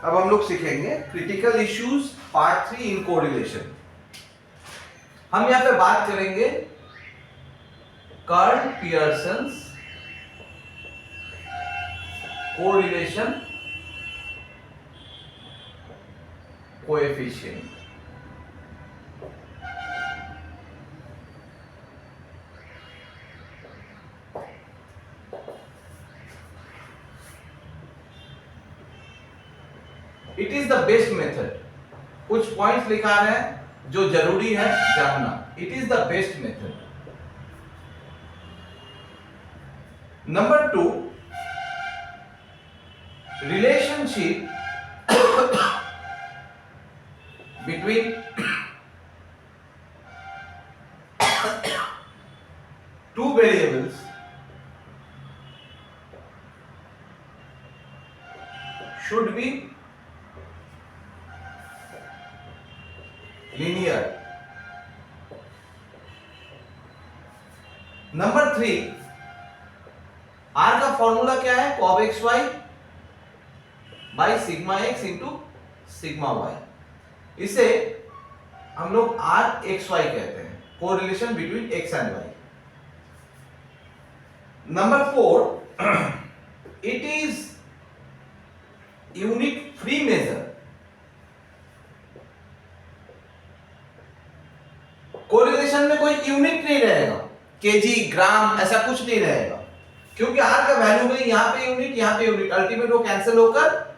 अब हम लोग सीखेंगे critical issues part 3 in correlation. हम यहां पे बात करेंगे Karl Pearson's correlation coefficient. It is the best method. कुछ पॉइंट्स लिखा है जो जरूरी है जानना। It is the best method. Number 2, relationship between two variables should be linear. नंबर 3, R का फॉर्मूला क्या है? cos xy by sigma x into sigma y। इसे हम लोग R xy कहते हैं, correlation between x and y। Number 4, it is unit free measure. कोरिलेशन में कोई यूनिट नहीं रहेगा, केजी ग्राम ऐसा कुछ नहीं रहेगा, क्योंकि आर का वैल्यू में यहां पे यूनिट, अल्टीमेट वो कैंसिल होकर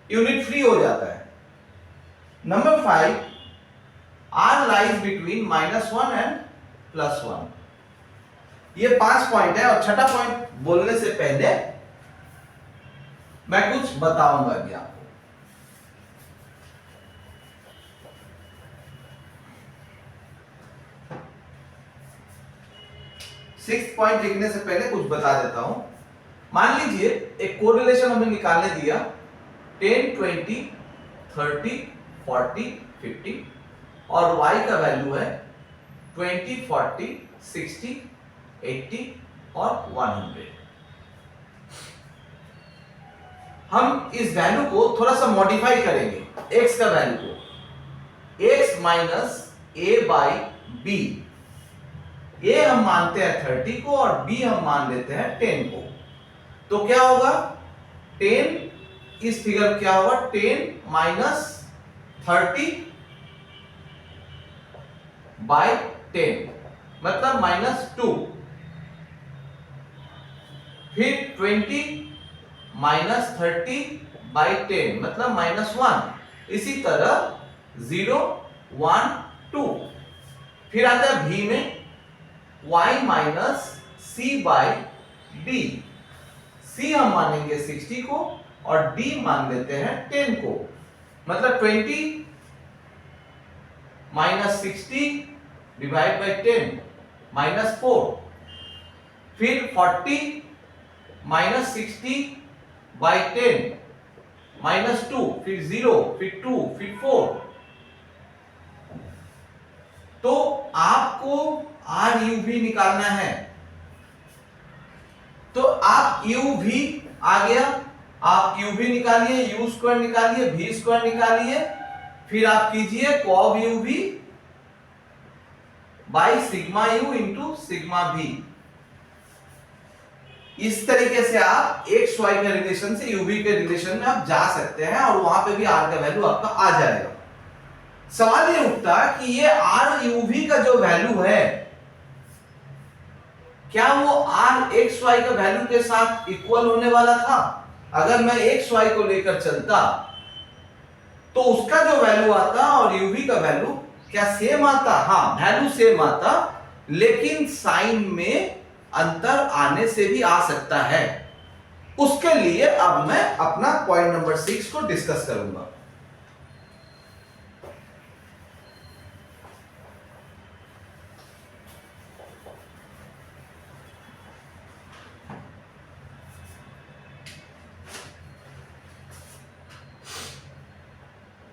यूनिट फ्री हो जाता है। Number 5, R lies between -1 and +1। ये 5 पॉइंट है। और छठा पॉइंट बोलने से पहले मैं कुछ बताऊंगा अभी आपको। 6th पॉइंट लिखने से पहले कुछ बता देता हूं। मान लीजिए एक कोरिलेशन हमें निकालने दिया 10, 20, 30, 40, 50 और y का वैल्यू है 20, 40, 60, 80 और 100। हम इस वैल्यू को थोड़ा सा मॉडिफाई करेंगे। x का वैल्यू को x minus a by b। a हम मानते हैं 30 को और b हम मान लेते हैं 10 को। तो क्या होगा? 10 इस फिगर क्या होगा? 10 माइनस 30 बाई 10 मतलब -2। फिर 20 माइनस 30 बाई 10 मतलब -1। इसी तरह 0, 1, 2। फिर आता है v में y minus c by d। c हम मानेंगे 60 को और d मान लेते हैं 10 को, मतलब 20 माइनस 60 डिवाइड बाई 10 -4। फिर 40 माइनस 60 बाई 10 -2। फिर 0, फिर 2, फिर 4। तो आपको आर यू भी निकालना है। तो आप यू भी आ गया, आप यू भी निकालिए, यू स्क्वायर निकालिए, भी स्क्वायर निकालिए। फिर आप कीजिए cos यू भी by sigma you into sigma भी। इस तरीके से आप एक्स वाई के रिलेशन से यूवी के रिलेशन में आप जा सकते हैं और वहां पे भी आर का वैल्यू आपका आ जाएगा। सवाल ये उठता कि ये आर यूवी का जो वैल्यू है क्या वो आर एक्स वाई का वैल्यू के साथ इक्वल होने वाला था? अगर मैं एक्स वाई को लेकर चलता तो उसका जो वैल्यू आता और यूवी का वैल्यू क्या सेम आता? हाँ, वैल्यू सेम आता, लेकिन साइन में अंतर आने से भी आ सकता है। उसके लिए अब मैं अपना पॉइंट नंबर 6 को डिस्कस करूंगा।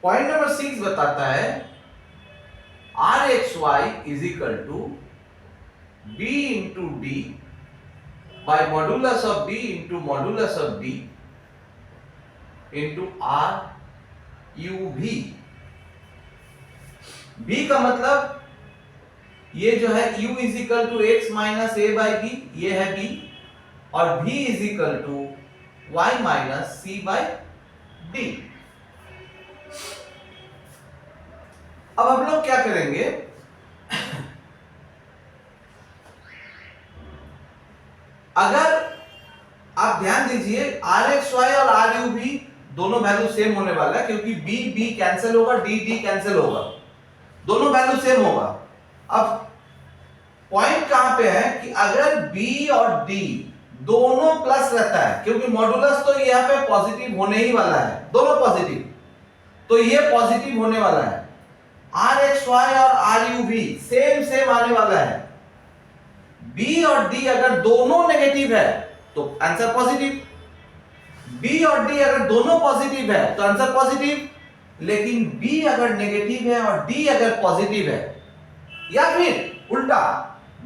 पॉइंट नंबर 6 बताता है R x Y is equal to B into D by modulus of B into modulus of D into R you V. B का मतलब ये जो है u is equal to X minus A by B, ये है b, और v is equal to y minus C by D. अब हम लोग क्या करेंगे, अगर आप ध्यान दीजिए आर एक्स वाई और आर यू भी दोनों वैल्यू सेम होने वाला है, क्योंकि बी बी कैंसिल होगा, डी डी कैंसिल होगा, दोनों वैल्यू सेम होगा। अब पॉइंट कहां पे है कि अगर b और d दोनों प्लस रहता है, क्योंकि मॉडुलस तो यहां पे पॉजिटिव होने ही वाला है, दोनों पॉजिटिव, तो ये पॉजिटिव होने वाला है। आर एक्स वाई और आर यू भी सेम सेम आने वाला है। b और d अगर दोनों नेगेटिव है तो आंसर पॉजिटिव, b और d अगर दोनों पॉजिटिव है तो आंसर पॉजिटिव। लेकिन b अगर नेगेटिव है और d अगर पॉजिटिव है, या फिर उल्टा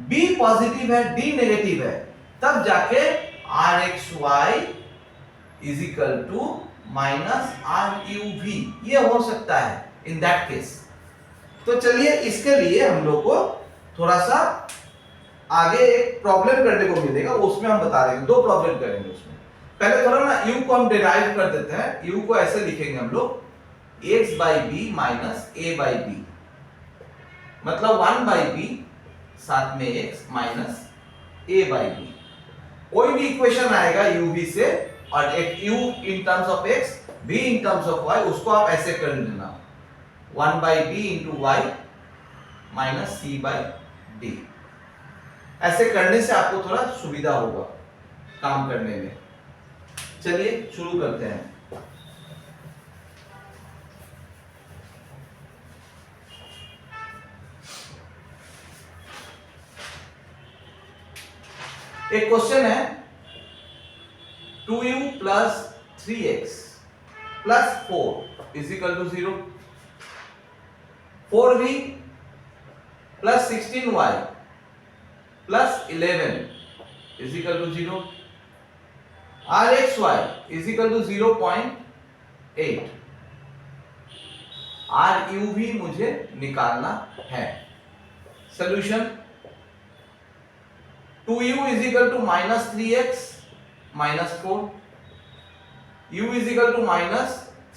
b पॉजिटिव है d नेगेटिव है, तब जाके r x Y is equal to minus r you भी, ये हो सकता है इन दैट केस। तो चलिए इसके लिए हम लोग को थोड़ा सा आगे एक प्रॉब्लम करने को मिलेगा, उसमें हम बता रहे हैं, दो प्रॉब्लम करेंगे उसमें। पहले थोड़ा ना u को हम डिराइव कर देते हैं। u को ऐसे लिखेंगे हम लोग x by b minus a by b, मतलब 1 बाई बी साथ में x minus a by b. कोई भी इक्वेशन आएगा u v से, और एक u in terms of x, v in terms of y, उसको आप ऐसे कर लेना 1 by b into y minus C by d. ऐसे करने से आपको थोड़ा सुविधा होगा काम करने में। चलिए शुरू करते हैं। एक क्वेश्चन है 2u plus 3x plus 4 is equal to 0, 4v plus 16y plus 11 is equal to 0, rxy is equal to 0.8। ru भी मुझे निकालना है। Solution 2u is equal to minus 3x minus 4, u is equal to minus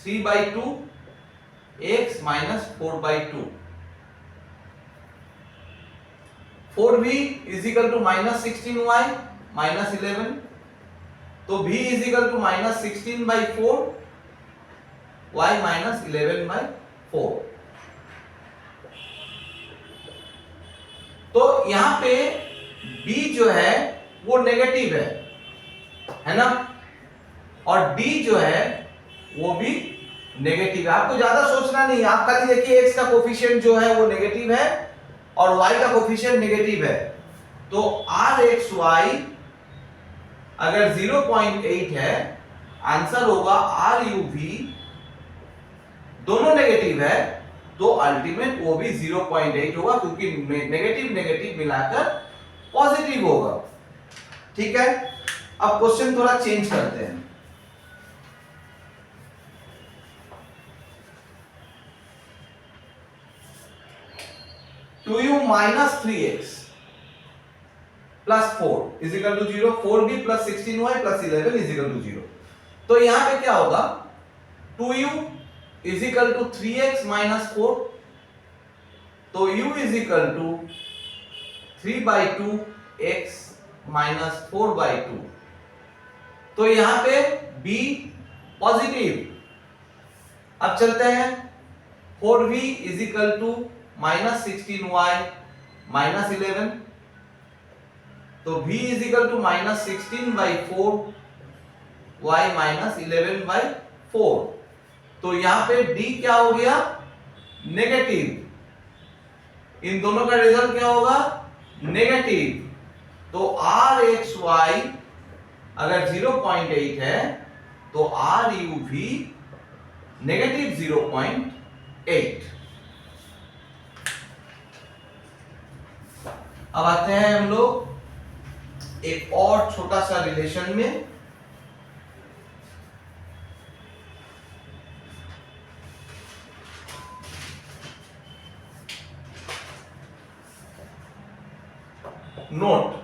3/2 x minus 4/2, 4v is equal to minus 16y minus 11, तो v is equal to minus 16/4 y minus 11/4। तो यहां पे b जो है वो नेगेटिव है ना, और d जो है वो भी नेगेटिव है। आपको ज्यादा सोचना नहीं है, आप खाली देखिए x का कोफिशिएंट जो है वो नेगेटिव है और y का कोफिशिएंट नेगेटिव है, तो rxy अगर 0.8 है, आंसर होगा ruv, दोनों नेगेटिव है तो अल्टीमेट वो भी 0.8 होगा, क्योंकि नेगेटिव नेगेटिव मिलाकर पॉजिटिव होगा। ठीक है, अब क्वेश्चन थोड़ा चेंज करते हैं। Two u minus 3x plus 4 is equal to 0, 4b plus 16y plus 11 is equal to 0। तो यहां पे क्या होगा, 2u is equal to 3x minus 4, तो u is equal to 3/2 x minus 4/2। तो यहां पे b पॉजिटिव। अब चलते हैं, 4v is equal to minus 16y minus 11, तो v is equal to minus 16/4 y minus 11/4। तो यहां पे d क्या हो गया, नेगेटिव। इन दोनों का रिजल्ट क्या होगा, नेगेटिव। तो rxy अगर 0.8 है तो ru भी नेगेटिव 0.8। अब आते हैं हम लोग एक और छोटा सा रिलेशन में। note,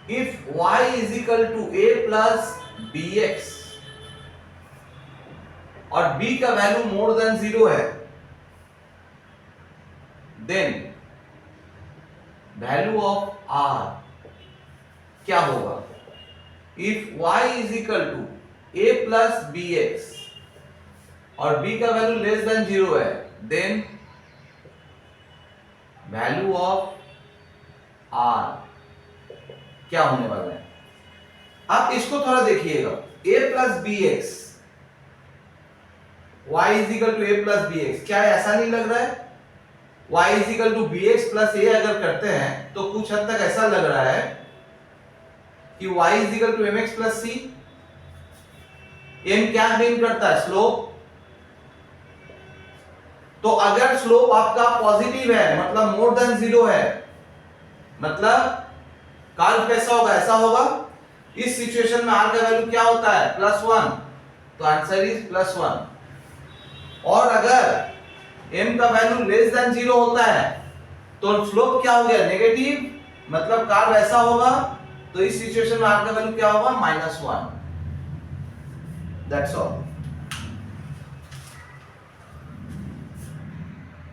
if y is equal to a plus bx और b का वैल्यू मोर देन 0 है, देन वैल्यू ऑफ r क्या होगा? If y is equal to a plus bx और b का वैल्यू लेस देन 0 है, देन वैल्यू ऑफ r क्या होने वाला है? आप इसको थोड़ा देखिएगा, a plus b x, y is equal to a plus b x, क्या ऐसा नहीं लग रहा है? y is equal to b x plus a अगर करते हैं तो कुछ हद तक ऐसा लग रहा है कि y is equal to mx plus c। m क्या मीन करता है? स्लोप। तो अगर स्लोप आपका पॉजिटिव है, मतलब मोर देन 0 है, मतलब कर्व कैसा होगा? ऐसा होगा। इस सिचुएशन में r का वैल्यू क्या होता है? +1, तो आंसर इज +1। और अगर m का वैल्यू लेस देन 0 होता है तो स्लोप क्या हो गया? नेगेटिव, मतलब कर्व ऐसा होगा। तो इस सिचुएशन में r का वैल्यू क्या होगा? -1। That's all.